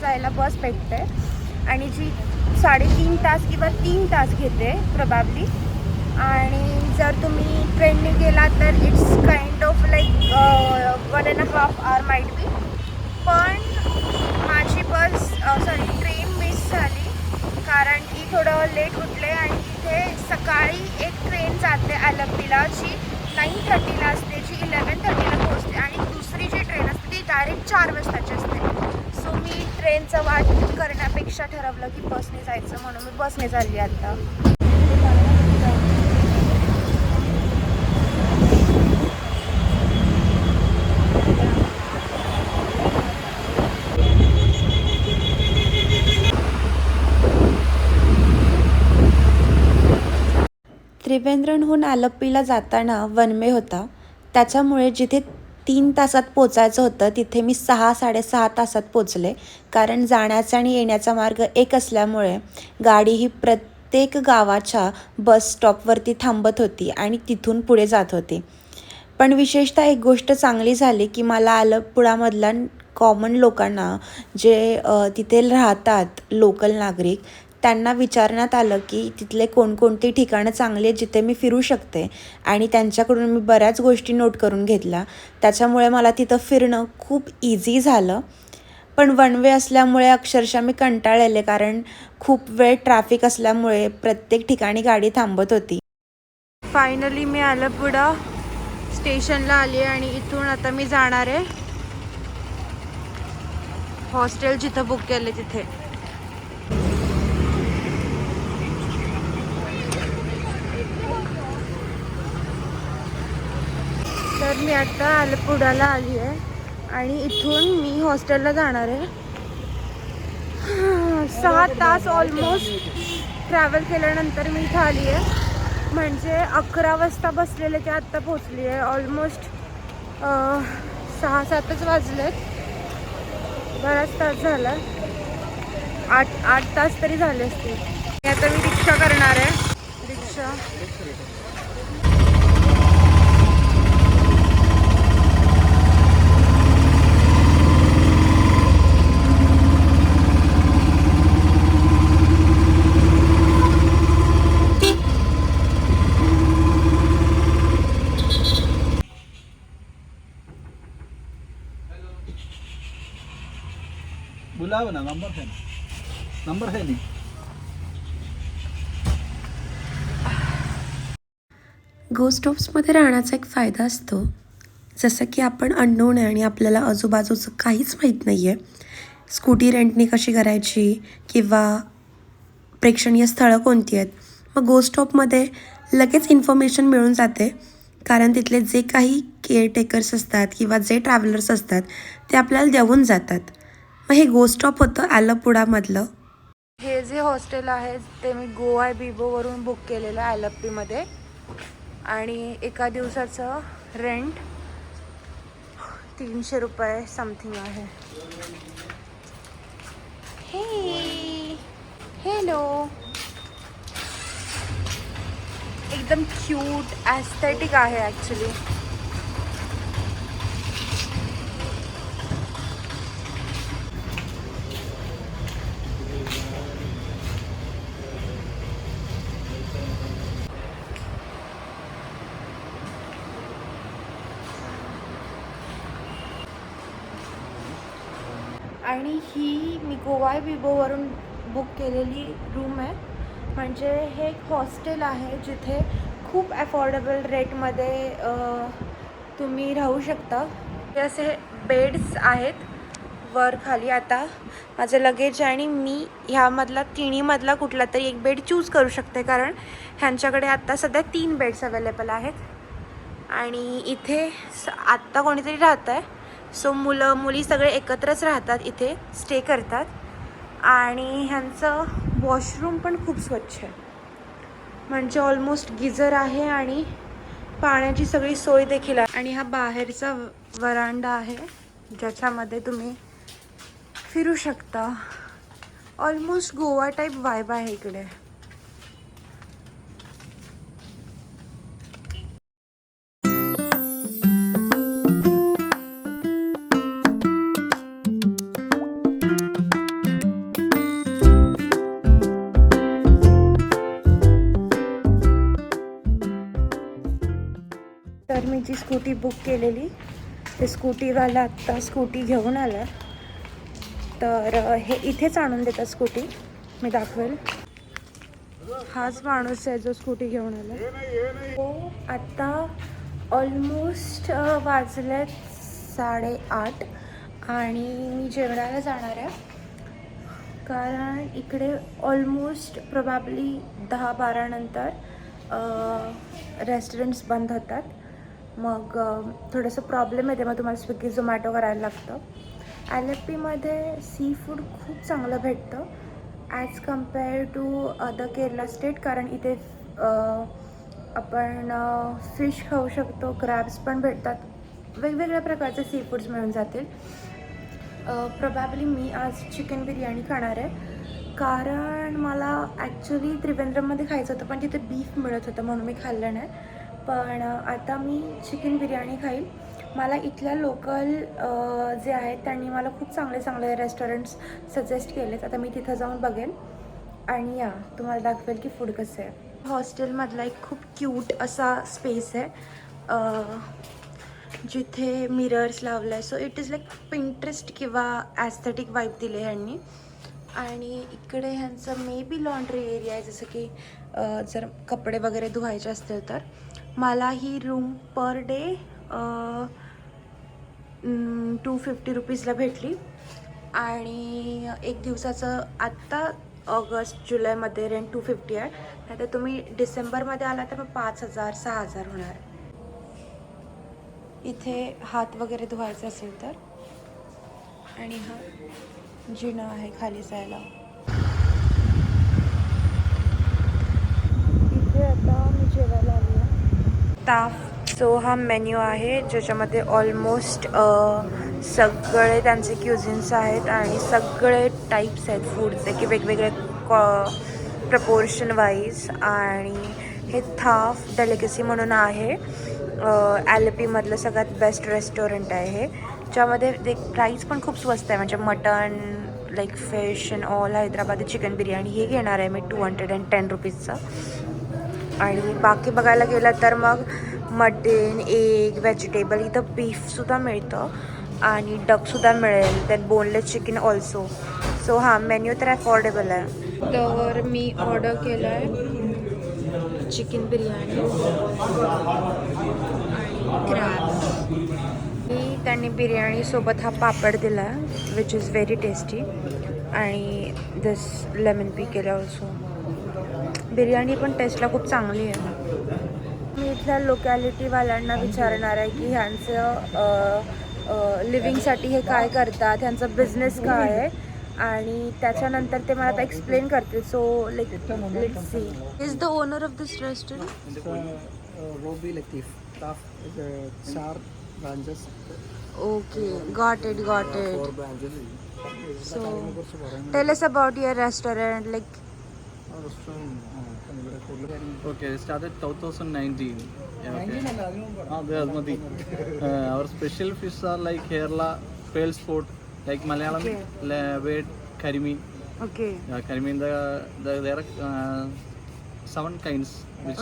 जायला बस भेटते आणि जी 3.5 तास किंवा 3 तास घेते प्रॉबॅबली. आणि जर तुम्ही ट्रेनने गेला तर it's kind of like 1.5 hour might be. पण माझी ट्रेन मिस झाली कारण की थोडं लेट उठले आणि तिथे सकाळी एक ट्रेन जाते आलप्पीला जी 9:30ला असते, जी 11:30ला पोहोचते आणि दुसरी जी ट्रेन असते ती डायरेक्ट 4 वाजताची असते. सो मी ट्रेनचं वाट करण्यापेक्षा ठरवलं की बसने जायचं, म्हणून मी बसने चालली आता. त्रिवेंद्रणहून आलप्पीला जाताना वन वे होता, त्याच्यामुळे जिथे 3 तासात पोचायचं होतं तिथे मी 6-6.5 तासात पोचले. कारण जाण्याचा आणि येण्याचा मार्ग एक असल्यामुळे गाडी ही प्रत्येक गावाच्या बस स्टॉपवरती थांबत होती आणि तिथून पुढे जात होती. पण विशेषतः एक गोष्ट चांगली झाली की मला आलप्पुळामधल्या कॉमन लोकांना जे तिथे राहतात लोकल नागरिक, त्यांना विचारण्यात आलं की तिथले कोणकोणती ठिकाणं चांगली आहेत जिथे मी फिरू शकते आणि त्यांच्याकडून मी बऱ्याच गोष्टी नोट करून घेतल्या. त्याच्यामुळे मला तिथं फिरणं खूप इझी झालं. पण वन वे असल्यामुळे अक्षरशः मी कंटाळलेले कारण खूप वेळ ट्रॅफिक असल्यामुळे प्रत्येक ठिकाणी गाडी थांबत होती. फायनली मी आलप्पुळा स्टेशनला आली आहे आणि इथून आता मी जाणार आहे हॉस्टेल जिथं बुक केले तिथे. तर मी आता आलप्पुळाला आली आहे आणि इथून मी हॉस्टेलला जाणार आहे. 6 तास ऑलमोस्ट ट्रॅव्हल केल्यानंतर मी इथं आली आहे. म्हणजे 11 वाजता बसलेले ते आत्ता पोचली आहे. ऑलमोस्ट 6-7च वाजलेत. बराच तास झाला, 8 तास तरी झाले असतील. आता मी रिक्षा करणार आहे. रिक्षा बुलाओ ना, नंबर है नहीं. गोस्ट हाऊसमध्ये राहण्याचा एक फायदा असतो, जसं की आपण अननोन आहे आणि आपल्याला आजूबाजूचं काहीच माहीत नाही आहे. स्कूटी रेंटने कशी करायची किंवा प्रेक्षणीय स्थळं कोणती आहेत, मग गोस्ट हाऊसमध्ये लगेच इन्फॉर्मेशन मिळून जाते. कारण तिथले जे काही केअरटेकर्स असतात किंवा जे ट्रॅव्हलर्स असतात ते आपल्याला देऊन जातात. मग हे गोस्ट हाऊस होतं आलप्पुळामधलं. हे जे हॉस्टेल आहे ते मी गोवा बिबोवरून बुक केलेलं आहे आलप्पीमध्ये आणि एका दिवसाचं रेंट 300 रुपये समथिंग आहे. हे हॅलो, एकदम क्यूट ॲस्थेटिक आहे ॲक्च्युली. आणि ही मी गोवा बिबोवरून बुक केलेली रूम आहे. म्हणजे हे एक हॉस्टेल आहे जिथे खूप अफोर्डेबल रेटमध्ये तुम्ही राहू शकता. हे असे बेड्स आहेत वर खाली. आता माझं लगेज आणि मी ह्यामधला तिन्हीमधला कुठला तरी एक बेड चूज करू शकते कारण ह्यांच्याकडे आत्ता सध्या 3 बेड्स अवेलेबल आहेत. आणि इथे आत्ता कोणीतरी राहतं आहे, सो मुलं मुली सगळे एकत्रच राहतात, इथे स्टे करतात. आणि ह्यांचं वॉशरूम पण खूप स्वच्छ आहे. म्हणजे ऑलमोस्ट गिझर आहे आणि पाण्याची सगळी सोय देखील आहे. आणि हा बाहेरचा वरांडा आहे ज्याच्यामध्ये तुम्ही फिरू शकता. ऑलमोस्ट गोवा टाईप वाइब आहे इकडे. स्कूटी बुक केलेली, ते स्कूटीवाला आत्ता स्कूटी घेऊन आला. तर हे इथेच आणून देतात स्कूटी, मी दाखवेल. हाच माणूस आहे जो स्कूटी घेऊन आला. हो, आत्ता ऑलमोस्ट वाजलेत 8:30 आणि मी जेवणाला जाणार आहे. कारण इकडे ऑलमोस्ट प्रोबॅबली 10-12 नंतर रेस्टॉरंट्स बंद होतात. मग थोडंसं प्रॉब्लेम येते, मग तुम्हाला स्विगी झोमॅटो करायला लागतं. आलेप्पीमध्ये सी फूड खूप चांगलं भेटतं as compare to other Kerala state. कारण इथे आपण फिश खाऊ शकतो, क्रॅब्स पण भेटतात, वेगवेगळ्या प्रकारचे सी फूड्स मिळून जातील. प्रोबॅबली मी आज चिकन बिर्याणी खाणार आहे, कारण मला ॲक्च्युली त्रिवेंद्रममध्ये खायचं होतं पण तिथे बीफ मिळत होतं म्हणून मी खाल्लं नाही. पण आता मी चिकन बिर्याणी खाईल. मला इथल्या लोकल जे आहेत त्यांनी मला खूप चांगले चांगले रेस्टॉरंट्स सजेस्ट केलेत. आता मी तिथं जाऊन बघेन आणि तुम्हाला दाखवेल की फूड कसं आहे. हॉस्टेलमधला एक खूप क्यूट असा स्पेस आहे जिथे मिरर्स लावलं आहे. So it is like Pinterest किंवा ॲस्थेटिक वाईब दिले ह्यांनी. आणि इकडे ह्यांचं मे बी लॉन्ड्री एरिया आहे, जसं की जर कपडे वगैरे धुवायचे असतील तर. मला ही रूम पर डे 250 रुपीजला भेटली. आणि एक दिवसाचं आत्ता ऑगस्ट जुलैमध्ये रेंट 250 आहे. नाहीतर तुम्ही डिसेंबरमध्ये आला तर मग 5,000-6,000 होणार. इथे हात वगैरे धुवायचे असेल तर. आणि हा जिना आहे खाली जायला. इथे आता मी जेवायला आली आहे. ताफ सो हा मेन्यू आहे ज्याच्यामध्ये ऑलमोस्ट सगळे त्यांचे क्युझिन्स आहेत आणि सगळे टाईप्स आहेत फूडचे की वेगवेगळे प्रपोर्शन वाईज. आणि हे थाफ डेलिकेसी म्हणून आहे, ॲलेपीमधलं सगळ्यात बेस्ट रेस्टॉरंट आहे हे, ज्यामध्ये ते प्राईस पण खूप स्वस्त आहे. म्हणजे mutton like fish and all Hyderabadi chicken biryani हे घेणार आहे मी 210 रुपीजचं. आणि बाकी बघायला गेलं तर मग मटन, एग, व्हेजिटेबल, इथं बीफसुद्धा मिळतं आणि डकसुद्धा मिळेल, त्यात बोनलेस चिकन ऑल्सो. सो हां, मेन्यू तर अफोर्डेबल आहे. तर मी ऑर्डर केलं आहे चिकन बिर्याणी आणि क्रॅब. मी त्यांनी बिर्याणीसोबत हा पापड दिला आहे विच इज व्हेरी टेस्टी. आणि दिस लेमन पी केलं ऑल्सो. बिर्याणी पण टेस्टला खूप चांगली आहे. मी इथल्या लोकॅलिटीवाल्यांना विचारणार आहे की ह्यांचं लिव्हिंगसाठी हे काय करतात, ह्यांचा बिझनेस काय आहे, आणि त्याच्यानंतर ते मला आता एक्सप्लेन करतील. So let's see. Is the owner of this restaurant? Robi Latif. Taf is 4 branches. Okay, got it. 4 branches. So, tell us about your restaurant. Like, Okay, it started 2019. Okay. Our special fish are like Kerala pearl sport, like Malayalam word Karimeen. okay, Karimeen, there are 7 kinds, which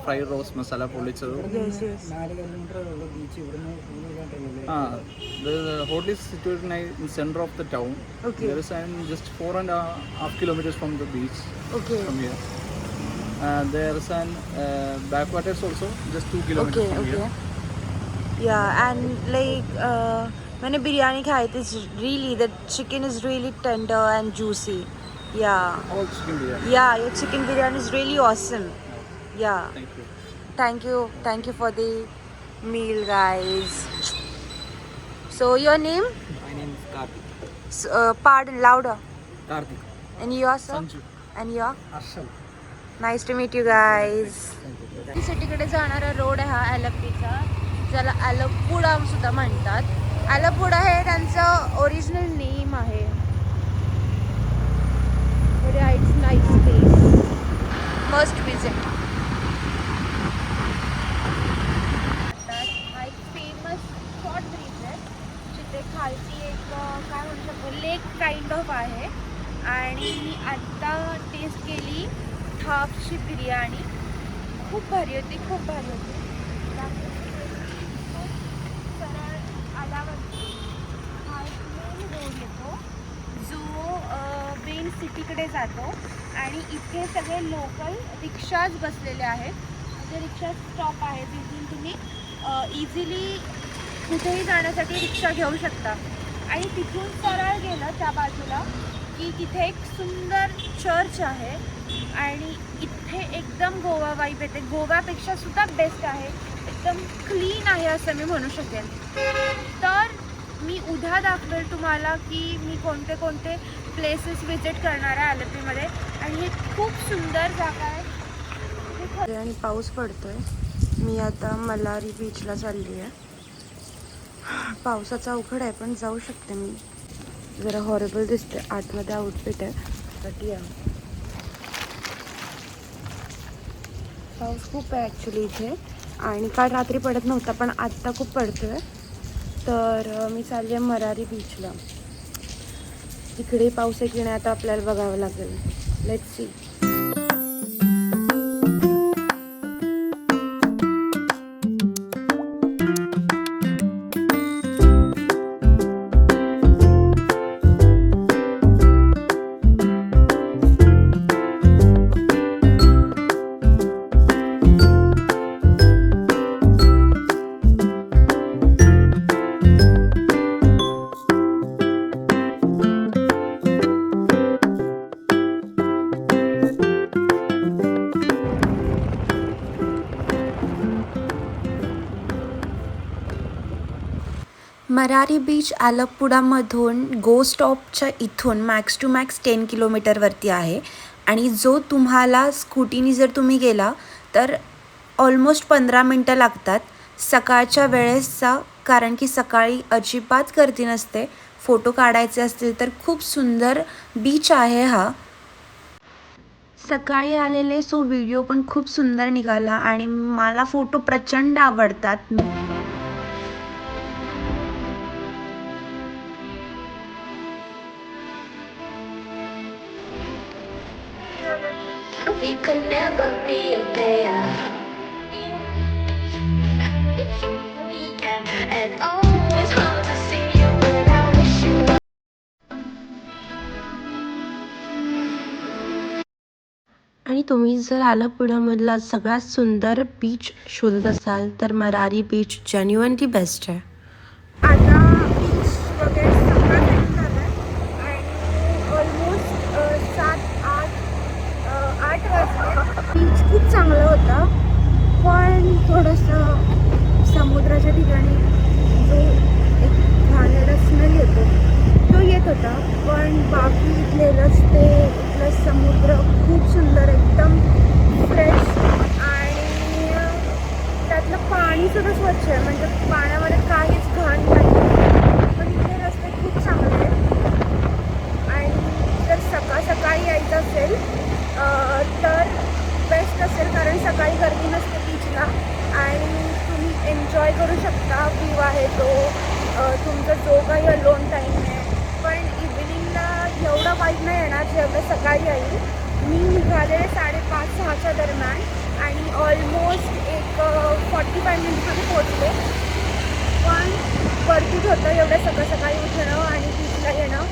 fried roast, masala പൊള്ളിച്ചത്. yes. The hotel is situated in the center of the town. Okay. There is just 4.5 kilometers from the beach. Okay. From here. There is an backwaters also, just 2 kilometers from here. Yeah, and like मैंने बिरयानी खाई थी. Really, the chicken is really tender and juicy. Yeah. All chicken biryani. Yeah, your chicken biryani is really awesome. Yeah. Thank you. Thank you for the meal, guys. So your name? My name is Karthik. Pardon, louder. Karthik. And you, sir? Sanju. And you? Arshal. Nice to meet you guys. सिटीकडे जाणारा road आहे हा ॲलप्पीचा, ज्याला ॲलपुडा सुद्धा म्हणतात. ॲलपुडा हे त्यांचं original name आहे. It's nice place, must visit. हा एक फेमस शॉर्ट ब्रिज आहे जिथे खालती एक काय म्हणू शकतो लेक काइंड ऑफ आहे. आणि मी आत्ता टेस्ट केली थापची बिर्याणी, खूप भारी होती. सिटीकडे जातो आणि इथे सगळे लोकल रिक्षाच बसलेले आहेत. म्हणजे रिक्षा स्टॉप आहे जिथून तुम्ही इझिली कुठेही जाण्यासाठी रिक्षा घेऊ शकता. आणि तिथून सरळ गेलं त्या बाजूला की तिथे एक सुंदर चर्च आहे आणि इथे एकदम गोवा वाईब येते. गोव्यापेक्षा सुद्धा बेस्ट आहे, एकदम क्लीन आहे असं मी म्हणू शकेन. तर मी उद्या दाखवेल तुम्हाला की मी कोणते कोणते प्लेसेस विजिट करणार आहे आलेपीमध्ये. आणि हे खूप सुंदर जागा आहे. आणि पाऊस पडतोय. मी आता मलारी बीचला चालली आहे. पावसाचा अवघड आहे पण जाऊ शकते मी. जरा हॉरेबल दिसते, आतमध्ये आउटफिट आहे. बट या पाऊस खूप आहे ॲक्च्युली इथे. आणि काल रात्री पडत नव्हता पण आत्ता खूप पडतोय. तर मी चालली आहे मरारी बीचला. तिकडे पाऊस आहे की नाही आता आपल्याला बघावं लागेल. Let's see. मरारी बीच आलप्पुडामधून गो स्टॉपच्या इथून मॅक्स टू मॅक्स 10 किलोमीटरवरती आहे. आणि जो तुम्हाला स्कूटीने जर तुम्ही गेला तर ऑलमोस्ट 15 मिनटं लागतात सकाळच्या वेळेसचा. कारण की सकाळी अजिबात गर्दी नसते. फोटो काढायचे असतील तर खूप सुंदर बीच आहे हा. सकाळी आलेले सो व्हिडिओ पण खूप सुंदर निघाला आणि मला फोटो प्रचंड आवडतात. We could never be a pair. And always hard to see you without a shoe. आणि तुम्ही जर आलप्पुडामधला सगळ्यात सुंदर बीच शोधत असाल तर मरारी बीच जेन्युइनली बेस्ट आहे. आता बीच वगैरे सगळं फिरून झालं आहे आणि ऑलमोस्ट 7-8 वाजले. बीच खूप चांगला होता पण थोडंसं समुद्राच्या ठिकाणी जो एक घाणेरडा स्मेल येतो तो येत होता. पण बाकी इथले रस्ते, इथलं समुद्र खूप सुंदर, एकदम फ्रेश आणि त्यातलं पाणीसुद्धा स्वच्छ आहे. म्हणजे पाण्यामध्ये काहीच घाण नाही. पण इथे रस्ते खूप चांगले आहेत. आणि जर सकाळी यायचं असेल तर बेस्ट असेल कारण सकाळी गर्दी नसते बीचला आणि तुम्ही एन्जॉय करू शकता. व्ह्यू आहे तो, तुमचा जो काही अलोन टाईम आहे. पण इव्हिनिंगला एवढा वाईट नाही येणार जेवढं सकाळी येईल. मी निघाले 5:30-6च्या दरम्यान आणि ऑलमोस्ट एक 45 मिनिटमध्ये पोचले. पण वर्थ होतं एवढं सकाळी उठणं आणि बीचला येणं.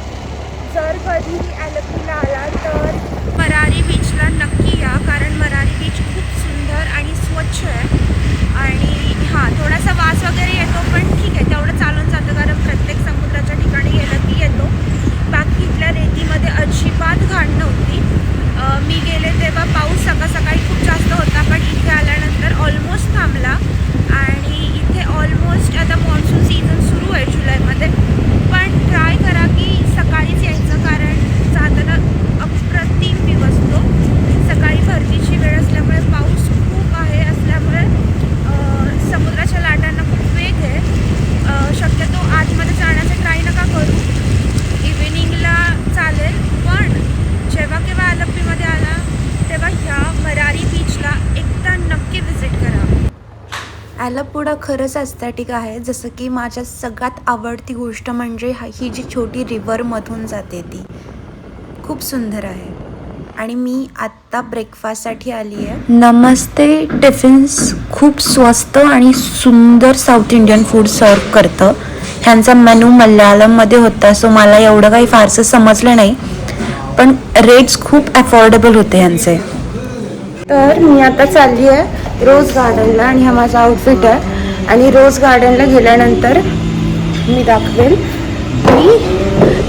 जर कधी आलेपीला आला तर मरारी बीचला नक्की या कारण मरारी बीच खूप सुंदर आणि स्वच्छ आहे. आणि हां, थोडासा वास वगैरे येतो पण ठीक आहे, तेवढं चालून जातं कारण प्रत्येक समुद्राच्या ठिकाणी गेलं की येतो. बाकी इथल्या रेतीमध्ये अजिबात घाण नव्हती. मी गेले तेव्हा पाऊस सकाळी खूप जास्त होता पण इथे आल्यानंतर ऑलमोस्ट थांबला. आणि इथे ऑलमोस्ट आता मॉन्सून सीझन सुरू आहे जुलैमध्ये. पण ट्राय करा की सकाळीच यायचं कारण जाताना अप्रतिम व्यू असतो. सकाळी भरतीची वेळ असल्यामुळे पाऊस खूप आहे असल्यामुळे समुद्राच्या लाटांना खूप वेग आहे. शक्यतो आतमध्ये जाण्याचं ट्राय नका करू. इव्हिनिंगला चालेल पण जेव्हा केव्हा आलप्पीमध्ये आला तेव्हा ह्या मरारी बीचला एकदा नक्की व्हिजिट करा. आलप्पुडा खरंच ॲस्थेटिक आहे. जसं की माझ्या सगळ्यात आवडती गोष्ट म्हणजे ही जी छोटी रिव्हरमधून जाते ती खूप सुंदर आहे. आणि मी आत्ता ब्रेकफास्टसाठी आली आहे. नमस्ते टिफिन्स खूप स्वस्त आणि सुंदर साऊथ इंडियन फूड सर्व करतं. ह्यांचा मेनू मल्याळममध्ये होता सो मला एवढं काही फारसं समजलं नाही. पण रेट्स खूप अफोर्डेबल होते यांचे. तर मी आता चालली आहे रोज गार्डनला आणि हा माझा आउटफिट आहे. आणि रोज गार्डनला गेल्यानंतर मी दाखवेल की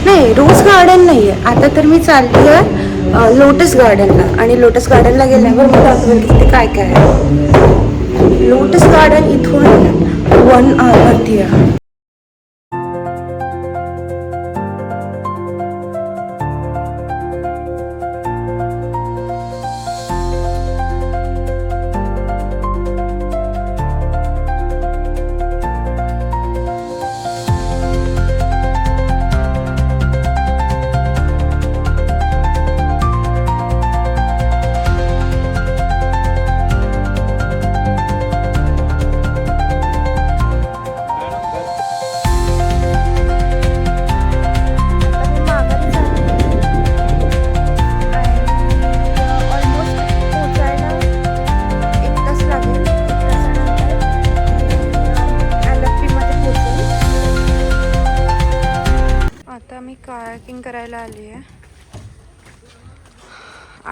नाही रोज गार्डन नाही आहे आता, तर मी चालली आहे लोटस गार्डनला. आणि लोटस गार्डनला गेल्यावर मी दाखवेल की तिथे काय काय आहे. लोटस गार्डन इथून 1 आवरती आहे. आता मी कायाकिंग करायला आली आहे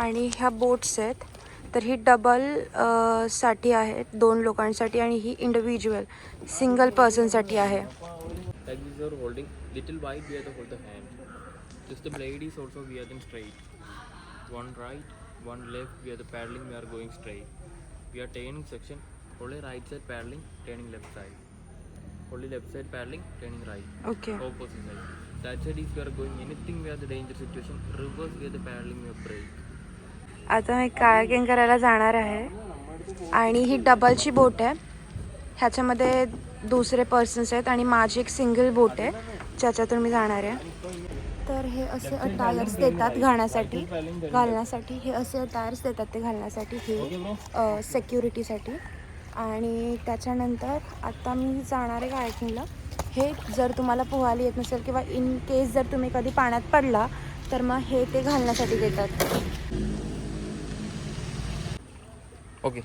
आणि ह्या बोट्स आहेत. तर ही डबल साठी आहेत 2 लोकांसाठी आणि ही इंडिव्हिज्युअल सिंगल पर्सनसाठी आहे. Like this you are holding little wide we have to hold the hand. Just the blade is also we are then straight. One right, one left, we are the paddling, we are going straight. We are turning section, only right side paddling, turning left side. Only left side paddling, turning right. Okay. Opposite side. That side is we are going anything we are the danger situation. Reverse we are the paddling, we are brake. आता मी kayaking करायला जाणार आहे आणि ही डबलची बोट आहे. ह्याच्यामध्ये दुसरे persons आहेत आणि माझी एक सिंगल बोट आहे ज्याच्यातून मी जाणार आहे. तर हे असे अटायर्स देतात घालण्यासाठी हे असे अटायर्स देतात ते घालण्यासाठी हे सेक्युरिटीसाठी. आणि त्याच्यानंतर आता मी जाणार आहे कायाकिंगला. हे जर तुम्हाला पोहायला येत नसेल किंवा इन केस जर तुम्ही कधी पाण्यात पडला तर मग हे ते घालण्यासाठी देतात. Okay.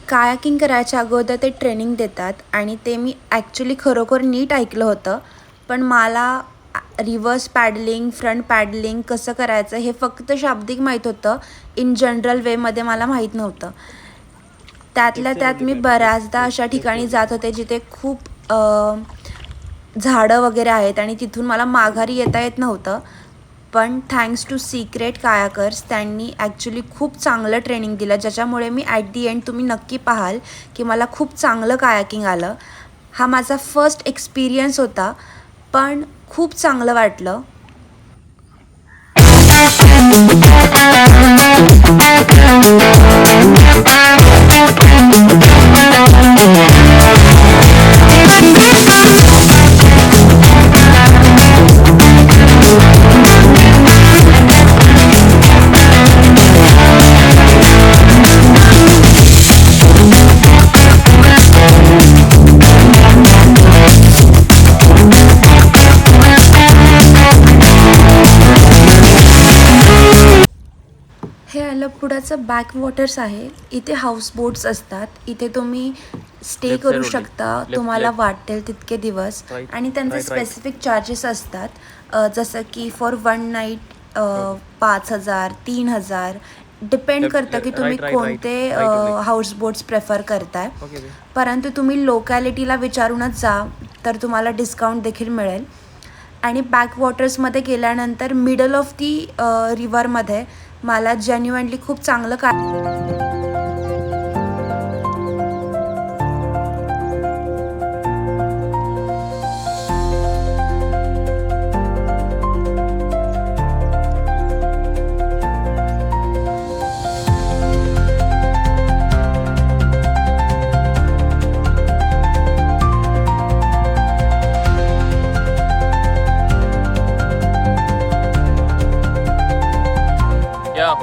कायाकिंग करायच्या अगोदर ते ट्रेनिंग देतात आणि ते मी ॲक्च्युली खरोखर नीट ऐकलं होतं. पण मला रिव्हर्स पॅडलिंग फ्रंट पॅडलिंग कसं करायचं हे फक्त शाब्दिक माहीत होतं. इन जनरल वेमध्ये मला माहीत नव्हतं. त्यातल्या त्यात मी बऱ्याचदा अशा ठिकाणी जात होते जिथे खूप झाडं वगैरे आहेत आणि तिथून मला माघारी येता येत नव्हतं. पण थँक्स टू सिक्रेट कायाकर्स त्यांनी ॲक्च्युली खूप चांगलं ट्रेनिंग दिलं ज्याच्यामुळे मी ॲट दी एंड तुम्ही नक्की पाहाल की मला खूप चांगलं कायाकिंग आलं. हा माझा फर्स्ट एक्सपिरियन्स होता पण खूप चांगलं वाटलं. हे अलपुडाचं बॅकवॉटर्स आहे. इथे हाऊसबोट्स असतात. इथे तुम्ही स्टे Left करू side only. शकता Left, तुम्हाला left. वाटेल तितके दिवस. Right, आणि त्यांचे right, right. स्पेसिफिक चार्जेस असतात. जसं की फॉर 1 नाईट 5,000 3,000 डिपेंड Left, करतं की right, तुम्ही right, right. कोणते Right only. हाऊसबोट्स प्रेफर करताय. Okay. परंतु तुम्ही लोकॅलिटीला विचारूनच जा तर तुम्हाला डिस्काउंट देखील मिळेल. आणि बॅकवॉटर्समध्ये गेल्यानंतर मिडल ऑफ दी रिव्हरमध्ये मला जेन्युइनली खूप चांगलं Yeah.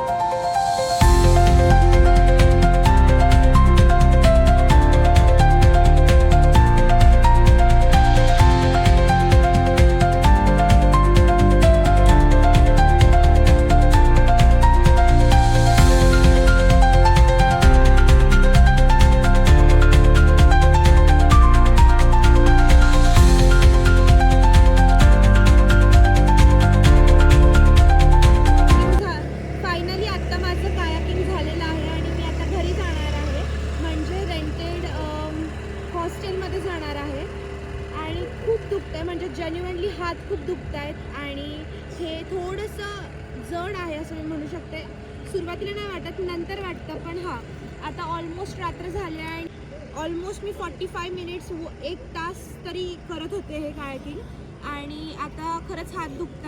दुखत आहे, म्हणजे जेन्युअनली हात खूप दुखत आहेत आणि हे थोडंसं जड आहे असं मी म्हणू शकते. सुरुवातीला नाही वाटत, नंतर वाटतं. पण हां, आता ऑलमोस्ट रात्र झाली आणि ऑलमोस्ट मी 45 मिनिट्स 1 तास तरी करत होते हे कायाकिंग आणि आता खरंच हात दुखत आहेत.